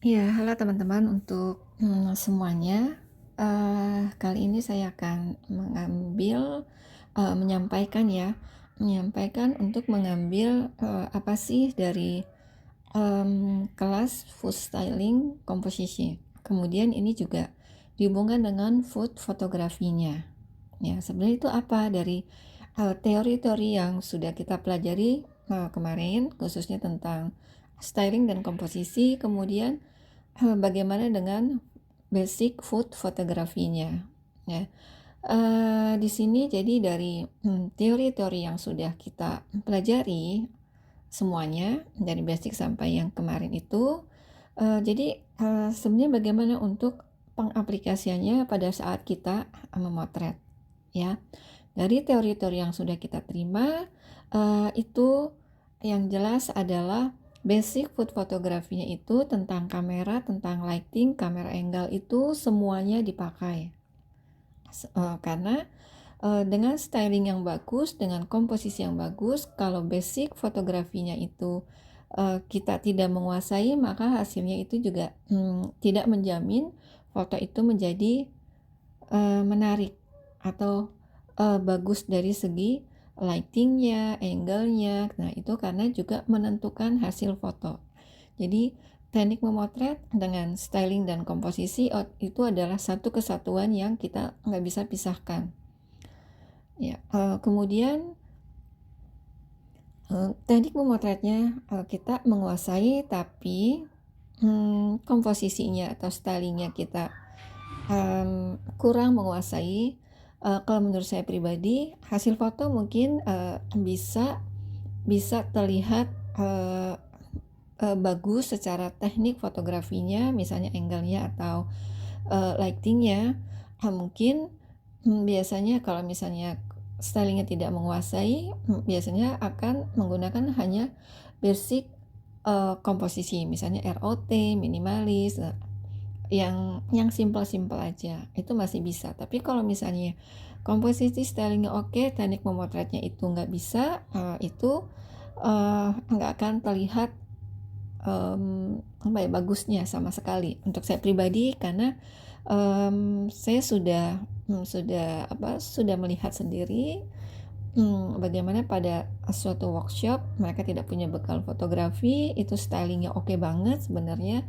Iya, halo teman-teman untuk semuanya. Kali ini saya akan menyampaikan untuk mengambil apa sih dari kelas food styling komposisi. Kemudian ini juga dihubungkan dengan food fotografinya. Ya, sebenarnya itu apa dari teori-teori yang sudah kita pelajari kemarin, khususnya tentang styling dan komposisi. Kemudian bagaimana dengan basic food fotografinya, ya. Di sini jadi dari teori-teori yang sudah kita pelajari semuanya dari basic sampai yang kemarin itu, jadi sebenarnya bagaimana untuk pengaplikasiannya pada saat kita memotret, ya. Dari teori-teori yang sudah kita terima, itu yang jelas adalah basic food fotografinya itu tentang kamera, tentang lighting, kamera angle itu semuanya dipakai. Karena dengan styling yang bagus, dengan komposisi yang bagus, kalau basic fotografinya itu kita tidak menguasai, maka hasilnya itu juga tidak menjamin foto itu menjadi menarik atau bagus dari segi lightingnya, angle-nya. Nah, itu karena juga menentukan hasil foto. Jadi, teknik memotret dengan styling dan komposisi itu adalah satu kesatuan yang kita nggak bisa pisahkan. Ya, kemudian teknik memotretnya kita menguasai, tapi komposisinya atau stylingnya kita kurang menguasai. Kalau menurut saya pribadi, hasil foto mungkin bisa terlihat bagus secara teknik fotografinya, misalnya angle-nya atau lighting-nya. Mungkin biasanya kalau misalnya stylingnya tidak menguasai, biasanya akan menggunakan hanya basic komposisi, misalnya ROT, minimalis, yang simpel-simpel aja, itu masih bisa. Tapi kalau misalnya komposisi stylingnya oke, teknik memotretnya itu nggak bisa, itu nggak akan terlihat bagusnya sama sekali untuk saya pribadi, karena saya sudah melihat sendiri bagaimana pada suatu workshop mereka tidak punya bekal fotografi, itu stylingnya oke banget sebenarnya,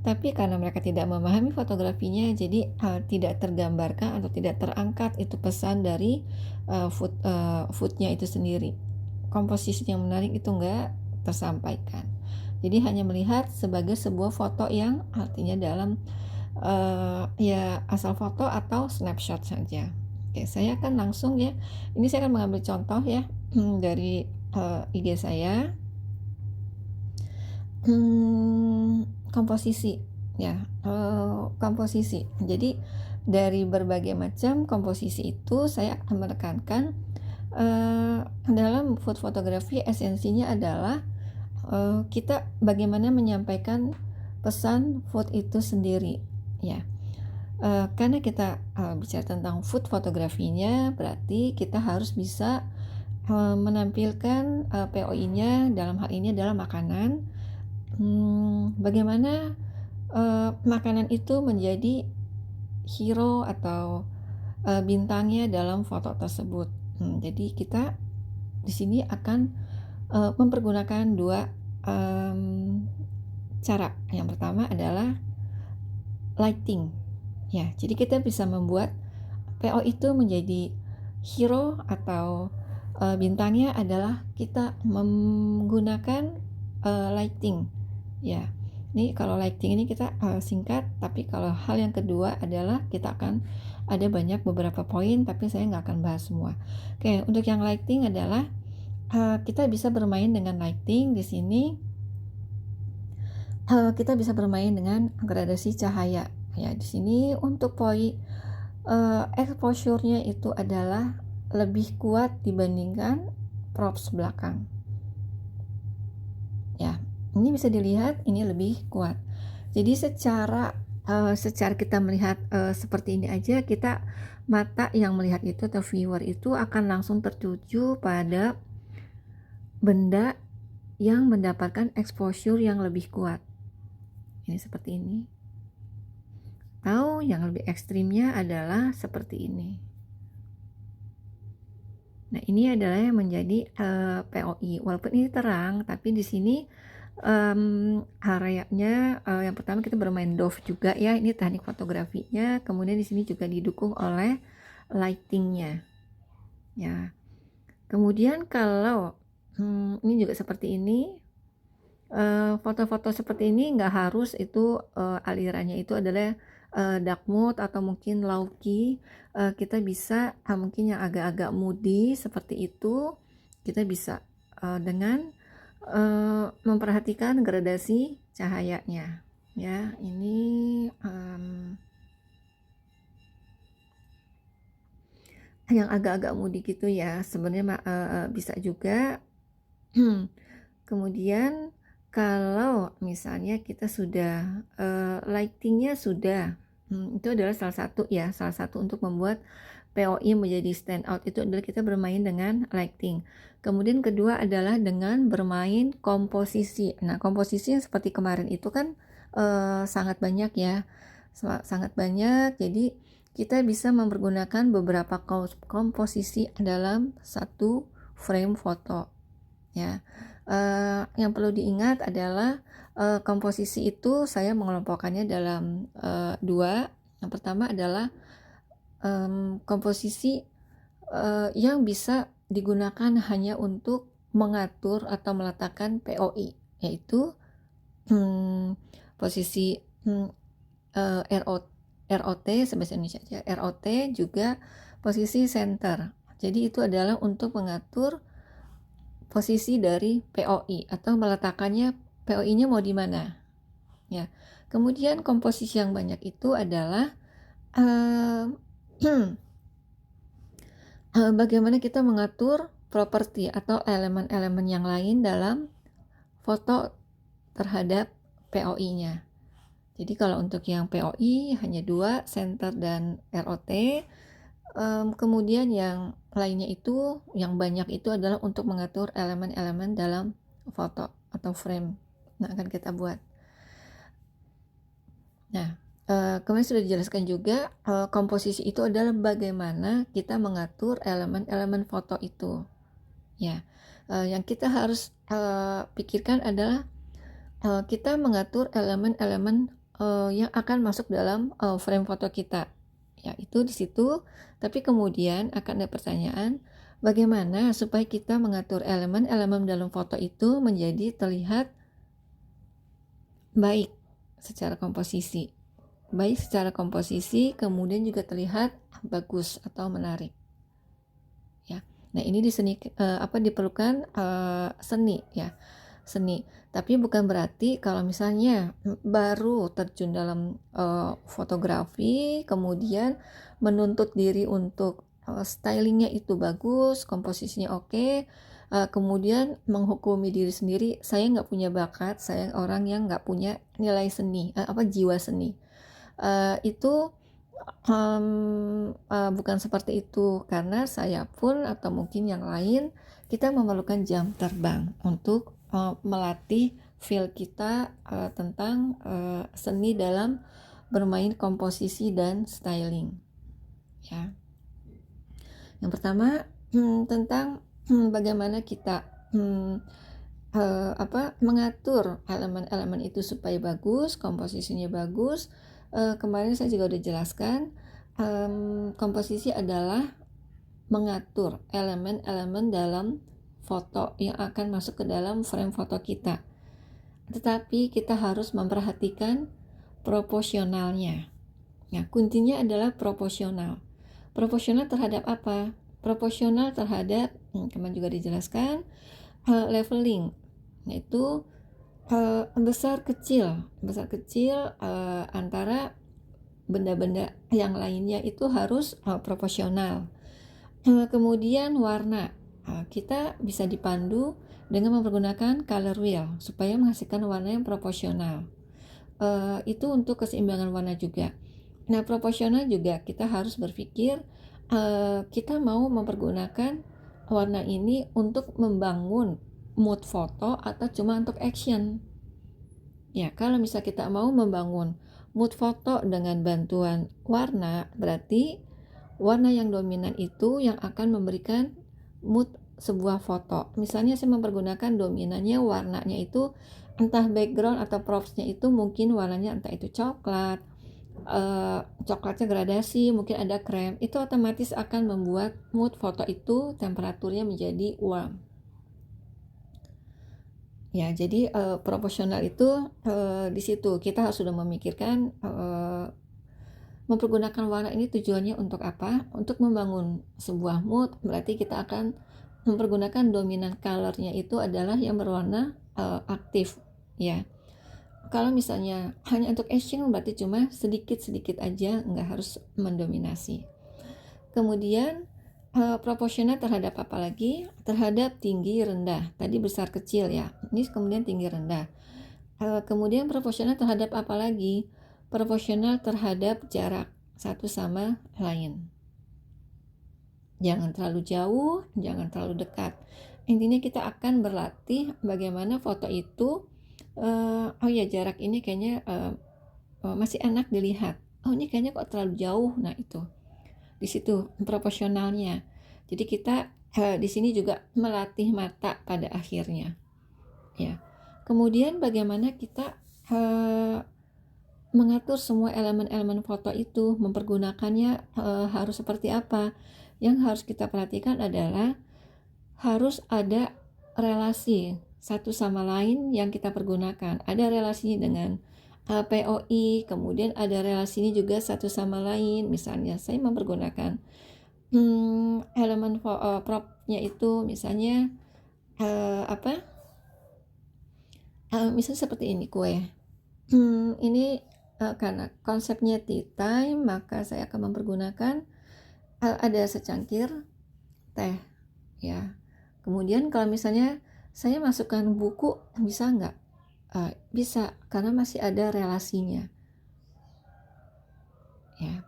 tapi karena mereka tidak memahami fotografinya, jadi tidak tergambarkan atau tidak terangkat itu pesan dari foodnya itu sendiri. Komposisi yang menarik itu enggak tersampaikan. Jadi hanya melihat sebagai sebuah foto yang artinya dalam ya asal foto atau snapshot saja. Oke, saya akan langsung ya. Ini saya akan mengambil contoh ya dari IG saya. Komposisi ya, komposisi. Jadi dari berbagai macam komposisi itu saya akan menekankan dalam food fotografi esensinya adalah kita bagaimana menyampaikan pesan food itu sendiri, ya. Karena kita bicara tentang food fotografinya, berarti kita harus bisa menampilkan POI-nya dalam hal ini adalah makanan. Bagaimana makanan itu menjadi hero atau bintangnya dalam foto tersebut. Jadi kita di sini akan mempergunakan dua cara. Yang pertama adalah lighting. Ya, jadi kita bisa membuat PO itu menjadi hero atau bintangnya adalah kita menggunakan lighting. Ya, ini kalau lighting ini kita singkat, tapi kalau hal yang kedua adalah kita akan ada beberapa poin, tapi saya nggak akan bahas semua. Oke, untuk yang lighting adalah kita bisa bermain dengan lighting di sini. Kita bisa bermain dengan gradasi cahaya. Ya, di sini untuk poin exposure-nya itu adalah lebih kuat dibandingkan props belakang. Ya, ini bisa dilihat ini lebih kuat. Jadi secara kita melihat seperti ini aja, kita mata yang melihat itu atau viewer itu akan langsung tertuju pada benda yang mendapatkan exposure yang lebih kuat. ini seperti ini. Atau yang lebih ekstrimnya adalah seperti ini. Nah, ini adalah yang menjadi POI. Walaupun ini terang, tapi di sini areanya yang pertama kita bermain DOF juga ya. Ini teknik fotografinya. Kemudian di sini juga didukung oleh lightingnya. Ya. Kemudian kalau ini juga seperti ini. Foto-foto seperti ini nggak harus itu alirannya itu adalah dark mode atau mungkin low key. Kita bisa mungkin yang agak-agak moody seperti itu, kita bisa dengan memperhatikan gradasi cahayanya ya. Ini yang agak-agak moody gitu ya, sebenarnya bisa juga. Kemudian kalau misalnya kita sudah lightingnya sudah, itu adalah salah satu untuk membuat POI menjadi stand out itu adalah kita bermain dengan lighting. Kemudian kedua adalah dengan bermain komposisi. Nah, komposisi yang seperti kemarin itu kan sangat banyak ya, sangat banyak. Jadi kita bisa mempergunakan beberapa komposisi dalam satu frame foto ya. Yang perlu diingat adalah komposisi itu saya mengelompokkannya dalam dua. Yang pertama adalah komposisi yang bisa digunakan hanya untuk mengatur atau meletakkan POI, yaitu posisi ROT sebahasa Indonesia aja, ROT juga posisi center. Jadi itu adalah untuk mengatur posisi dari POI atau meletakkannya POI-nya mau di mana ya. Kemudian komposisi yang banyak itu adalah bagaimana kita mengatur properti atau elemen-elemen yang lain dalam foto terhadap POI-nya. Jadi kalau untuk yang POI hanya dua, center dan ROT. Kemudian yang lainnya itu, yang banyak itu adalah untuk mengatur elemen-elemen dalam foto atau frame yang akan kita buat. Nah, kemarin sudah dijelaskan juga komposisi itu adalah bagaimana kita mengatur elemen-elemen foto itu. Ya, yang kita harus pikirkan adalah kita mengatur elemen-elemen yang akan masuk dalam frame foto kita. Ya, itu di situ. Tapi kemudian akan ada pertanyaan, bagaimana supaya kita mengatur elemen-elemen dalam foto itu menjadi terlihat baik secara komposisi. Baik secara komposisi, kemudian juga terlihat bagus atau menarik. Ya. Nah, ini di seni diperlukan seni ya. Seni. Tapi bukan berarti kalau misalnya baru terjun dalam fotografi, kemudian menuntut diri untuk stylingnya itu bagus, komposisinya oke, kemudian menghukumi diri sendiri, saya nggak punya bakat, saya orang yang nggak punya nilai seni, jiwa seni. Itu bukan seperti itu, karena saya pun atau mungkin yang lain, kita memerlukan jam terbang untuk melatih feel kita tentang seni dalam bermain komposisi dan styling ya. Yang pertama tentang bagaimana kita mengatur elemen-elemen itu supaya bagus, komposisinya bagus. Kemarin saya juga udah jelaskan, komposisi adalah mengatur elemen-elemen dalam foto yang akan masuk ke dalam frame foto kita. Tetapi kita harus memperhatikan proporsionalnya. Nah, kuncinya adalah proporsional. Proporsional terhadap apa? Proporsional terhadap, kemarin juga dijelaskan, leveling, yaitu besar kecil antara benda-benda yang lainnya itu harus proporsional. Kemudian warna, kita bisa dipandu dengan mempergunakan color wheel supaya menghasilkan warna yang proporsional. Itu untuk keseimbangan warna juga. Nah, proporsional juga kita harus berpikir kita mau mempergunakan warna ini untuk membangun mood foto atau cuma untuk action. Ya, kalau misal kita mau membangun mood foto dengan bantuan warna, berarti warna yang dominan itu yang akan memberikan mood sebuah foto. Misalnya saya mempergunakan dominannya warnanya itu entah background atau propsnya itu mungkin warnanya entah itu coklat, coklatnya gradasi, mungkin ada krem, itu otomatis akan membuat mood foto itu temperaturnya menjadi warm. Ya, jadi proporsional itu di situ kita harus sudah memikirkan mempergunakan warna ini tujuannya untuk apa? Untuk membangun sebuah mood, berarti kita akan mempergunakan dominan colornya itu adalah yang berwarna aktif, ya. Kalau misalnya hanya untuk etching berarti cuma sedikit-sedikit aja, nggak harus mendominasi. Kemudian proporsional terhadap apa lagi? Terhadap tinggi rendah. Tadi besar kecil ya. Ini kemudian tinggi rendah. Kemudian proporsional terhadap apa lagi? Proporsional terhadap jarak satu sama lain. Jangan terlalu jauh, jangan terlalu dekat. Intinya kita akan berlatih bagaimana foto itu oh ya jarak ini kayaknya masih enak dilihat. Oh ini kayaknya kok terlalu jauh. Nah itu di situ proporsionalnya. Jadi kita di sini juga melatih mata pada akhirnya. Ya. Kemudian bagaimana kita mengatur semua elemen-elemen foto itu, mempergunakannya harus seperti apa. Yang harus kita perhatikan adalah harus ada relasi satu sama lain yang kita pergunakan. Ada relasinya dengan POI, kemudian ada relasinya juga satu sama lain. Misalnya saya mempergunakan elemen propnya itu misalnya apa? Misalnya seperti ini kue. Ini karena konsepnya tea time, maka saya akan mempergunakan ada secangkir teh, ya. Kemudian kalau misalnya saya masukkan buku, bisa nggak? Bisa, karena masih ada relasinya, ya.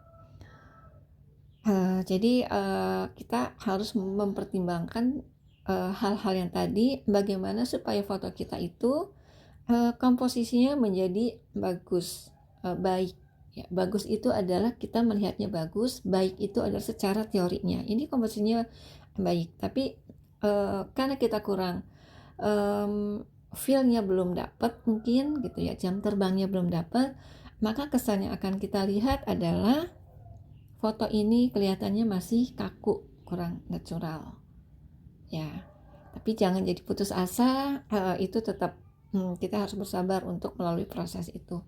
Jadi kita harus mempertimbangkan hal-hal yang tadi, bagaimana supaya foto kita itu komposisinya menjadi bagus, baik. Ya, bagus itu adalah kita melihatnya bagus, baik itu adalah secara teorinya. Ini komposisinya baik, tapi karena kita kurang feel-nya belum dapat mungkin gitu ya, jam terbangnya belum dapat, maka kesan yang akan kita lihat adalah foto ini kelihatannya masih kaku, kurang natural. Ya, tapi jangan jadi putus asa, itu tetap kita harus bersabar untuk melalui proses itu.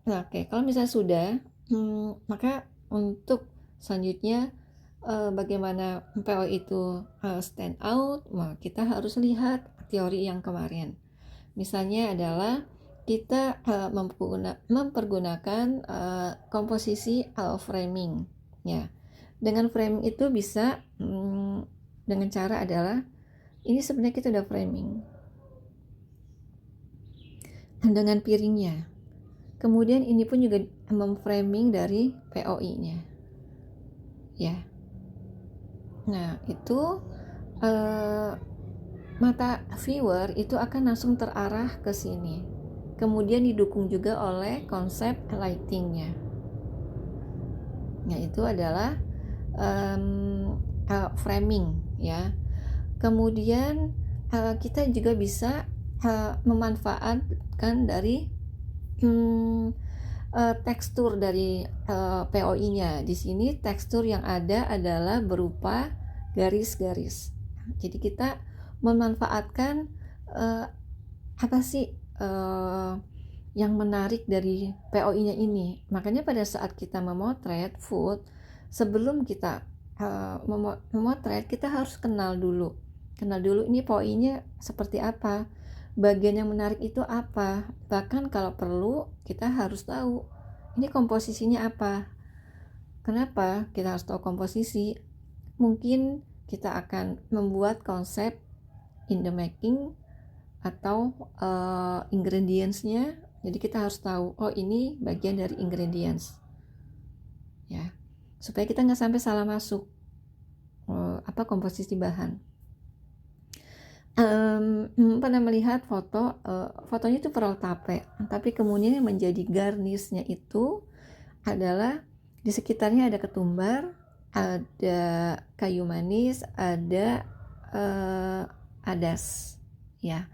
Nah, oke, kalau misalnya sudah, maka untuk selanjutnya bagaimana PO itu stand out, kita harus lihat teori yang kemarin. Misalnya adalah kita mempergunakan komposisi framing, ya. Dengan framing itu bisa dengan cara adalah ini sebenarnya kita udah framing dengan piringnya. Kemudian ini pun juga memframing dari POI-nya, ya. Nah itu mata viewer itu akan langsung terarah ke sini. Kemudian didukung juga oleh konsep lightingnya. Nah itu adalah framing, ya. Kemudian kita juga bisa memanfaatkan dari tekstur dari POI-nya. Di sini tekstur yang ada adalah berupa garis-garis. Jadi kita memanfaatkan apa sih yang menarik dari POI-nya ini. Makanya pada saat kita memotret food, sebelum kita memotret, kita harus kenal dulu ini POI-nya seperti apa, bagian yang menarik itu apa. Bahkan kalau perlu kita harus tahu ini komposisinya apa. Kenapa kita harus tahu komposisi? Mungkin kita akan membuat konsep in the making atau ingredients-nya. Jadi kita harus tahu, oh ini bagian dari ingredients, ya, supaya kita nggak sampai salah masuk komposisi bahan. Pernah melihat fotonya itu pearl tape, tapi kemudian yang menjadi garnisnya itu adalah di sekitarnya ada ketumbar, ada kayu manis, ada adas, ya.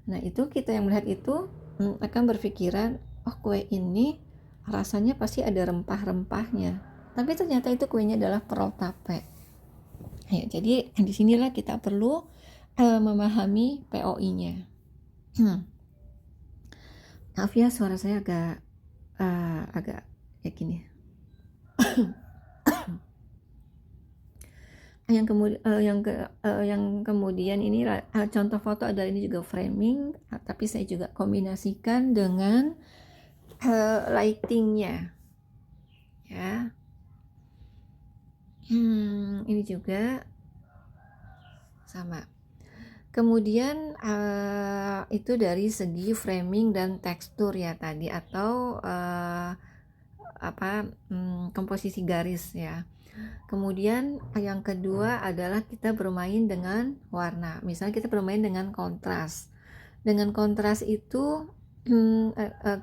Nah itu kita yang melihat itu akan berpikiran, oh kue ini rasanya pasti ada rempah-rempahnya, tapi ternyata itu kuenya adalah pearl tape. Ya, jadi disinilah kita perlu memahami POI-nya. Maaf ya, suara saya agak kayak gini. Yang kemudian ini contoh foto adalah ini juga framing, tapi saya juga kombinasikan dengan lightingnya, ya. Ini juga sama. Kemudian itu dari segi framing dan tekstur ya tadi, atau komposisi garis ya. Kemudian yang kedua adalah kita bermain dengan warna. Misalnya kita bermain dengan kontras. Dengan kontras itu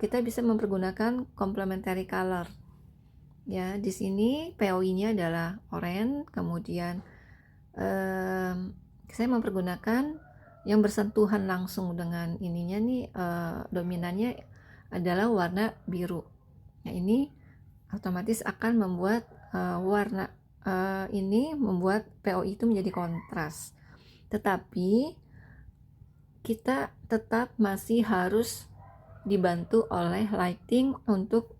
kita bisa mempergunakan complementary color. Ya, di sini POI-nya adalah oranye, kemudian saya mempergunakan yang bersentuhan langsung dengan ininya nih, dominannya adalah warna biru. Nah, ini otomatis akan membuat warna ini membuat POI itu menjadi kontras. Tetapi kita tetap masih harus dibantu oleh lighting untuk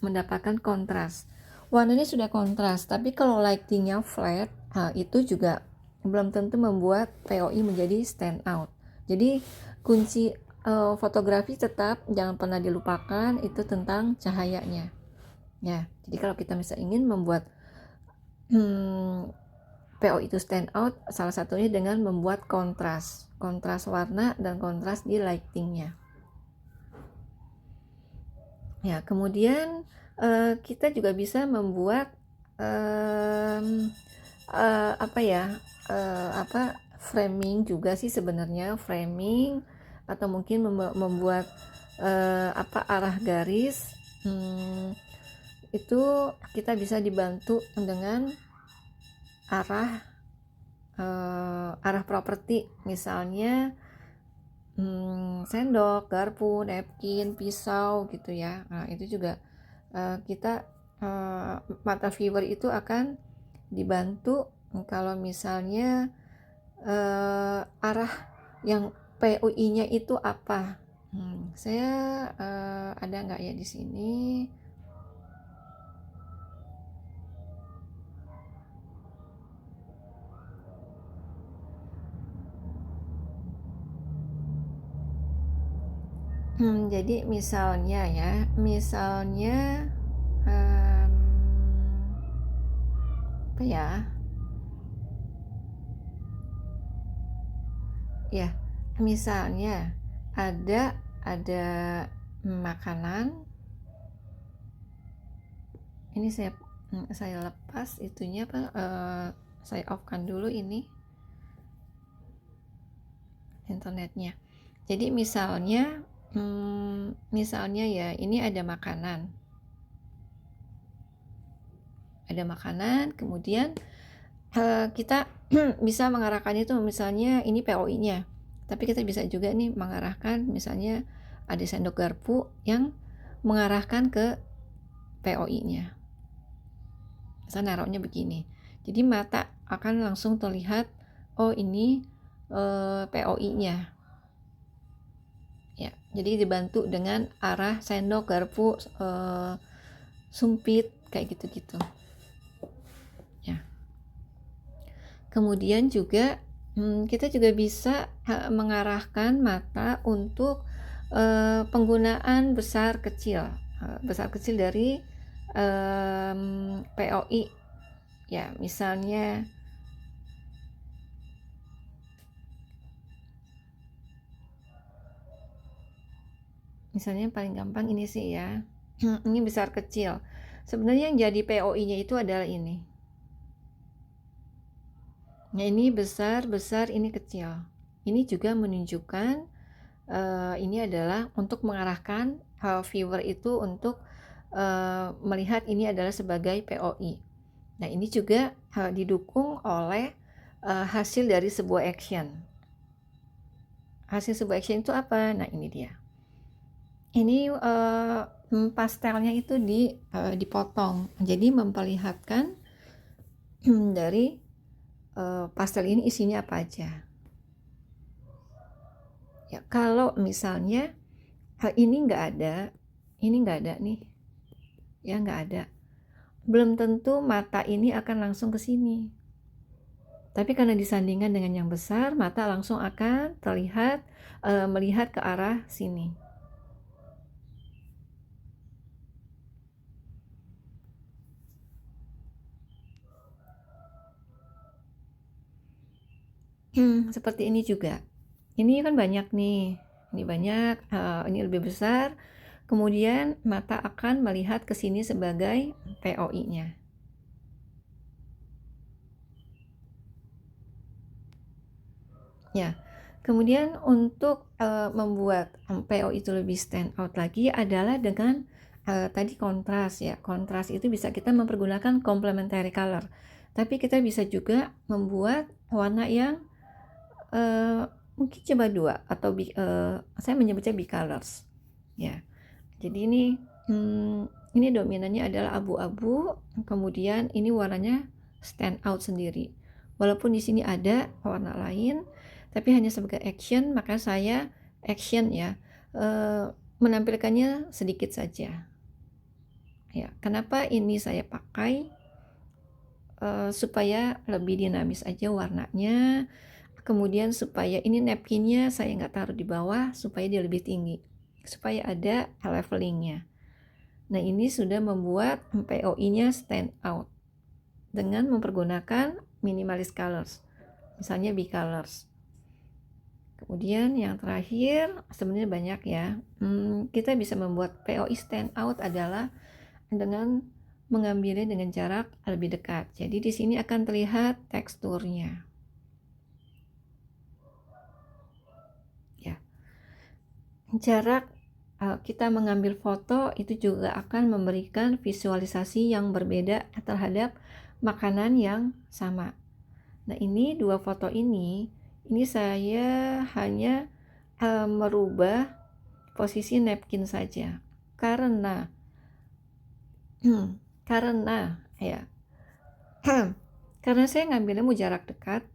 mendapatkan kontras. Warnanya sudah kontras, tapi kalau lightingnya flat, itu juga belum tentu membuat POI menjadi stand out. Jadi kunci fotografi tetap jangan pernah dilupakan itu tentang cahayanya. Ya, jadi kalau kita misalnya ingin membuat POI itu stand out, salah satunya dengan membuat kontras warna dan kontras di lightingnya. Ya, kemudian kita juga bisa membuat framing juga sih sebenarnya, framing atau mungkin membuat arah garis. Itu kita bisa dibantu dengan arah properti, misalnya sendok, garpu, napkin, pisau gitu ya. Nah, itu juga kita mata viewer itu akan dibantu kalau misalnya arah yang POI-nya itu apa. Saya ada nggak ya di sini? Jadi misalnya apa ya? Ya, misalnya ada makanan. Ini saya lepas itunya saya off-kan dulu ini internetnya. Jadi misalnya ya ini ada makanan, kemudian kita bisa mengarahkan itu, misalnya ini POI-nya, tapi kita bisa juga nih mengarahkan, misalnya ada sendok garpu yang mengarahkan ke POI-nya. Misalnya naruhnya begini, jadi mata akan langsung terlihat, oh ini POI-nya. Ya, jadi dibantu dengan arah sendok, garpu, sumpit, kayak gitu-gitu. Ya. Kemudian juga kita juga bisa mengarahkan mata untuk penggunaan besar kecil dari POI. Ya, misalnya yang paling gampang ini sih ya. Ini besar kecil. Sebenarnya yang jadi POI-nya itu adalah ini. Nah, ini besar, ini kecil. Ini juga menunjukkan ini adalah untuk mengarahkan viewer itu untuk melihat ini adalah sebagai POI. Nah, ini juga didukung oleh hasil dari sebuah action. Hasil sebuah action itu apa? Nah, ini dia. Ini pastelnya itu dipotong, jadi memperlihatkan dari pastel ini isinya apa aja. Ya, kalau misalnya ini nggak ada nih, ya nggak ada. Belum tentu mata ini akan langsung ke sini. Tapi karena disandingkan dengan yang besar, mata langsung akan terlihat melihat ke arah sini. Seperti ini juga. Ini kan banyak nih. Ini banyak, ini lebih besar. Kemudian mata akan melihat ke sini sebagai POI-nya. Ya. Kemudian untuk membuat PO itu lebih stand out lagi adalah dengan tadi kontras ya. Kontras itu bisa kita mempergunakan complementary color. Tapi kita bisa juga membuat warna yang mungkin coba dua atau saya menyebutnya bicolors. Ya. Jadi ini dominannya adalah abu-abu, kemudian ini warnanya stand out sendiri. Walaupun di sini ada warna lain, tapi hanya sebagai action, maka saya action ya, menampilkannya sedikit saja. Ya, kenapa ini saya pakai? Supaya lebih dinamis aja warnanya. Kemudian supaya ini napkinnya saya nggak taruh di bawah, supaya dia lebih tinggi, supaya ada levelingnya. Nah, ini sudah membuat POI-nya stand out dengan mempergunakan minimalist colors, misalnya bicolors. Kemudian yang terakhir, sebenarnya banyak ya, kita bisa membuat POI stand out adalah dengan mengambilnya dengan jarak lebih dekat. Jadi di sini akan terlihat teksturnya. Ya, jarak kita mengambil foto itu juga akan memberikan visualisasi yang berbeda terhadap makanan yang sama. Nah, ini dua foto ini saya hanya merubah posisi napkin saja karena ya karena saya ngambilnya mau jarak dekat,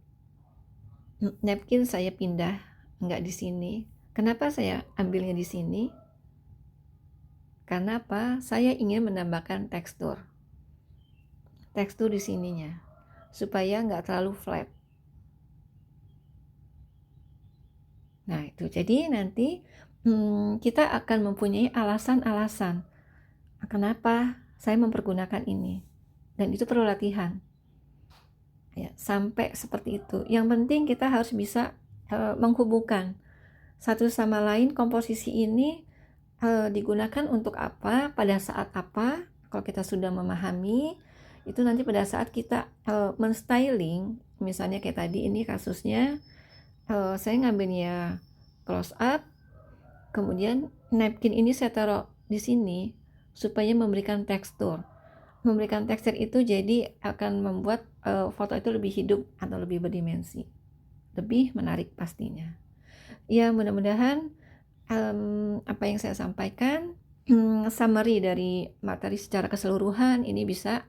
napkin saya pindah nggak di sini. Kenapa saya ambilnya di sini? Karena apa? Saya ingin menambahkan tekstur di sininya supaya nggak terlalu flat. Nah, itu jadi nanti kita akan mempunyai alasan-alasan kenapa saya mempergunakan ini, dan itu perlu latihan ya, sampai seperti itu. Yang penting kita harus bisa menghubungkan satu sama lain, komposisi ini digunakan untuk apa, pada saat apa. Kalau kita sudah memahami itu, nanti pada saat kita menstyling, misalnya kayak tadi ini kasusnya, saya ngambilnya close up, kemudian napkin ini saya taruh di sini supaya memberikan tekstur itu, jadi akan membuat foto itu lebih hidup atau lebih berdimensi, lebih menarik pastinya. Ya, mudah-mudahan apa yang saya sampaikan, summary dari materi secara keseluruhan ini bisa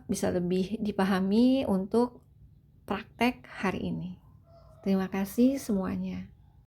bisa lebih dipahami untuk praktek hari ini. Terima kasih semuanya.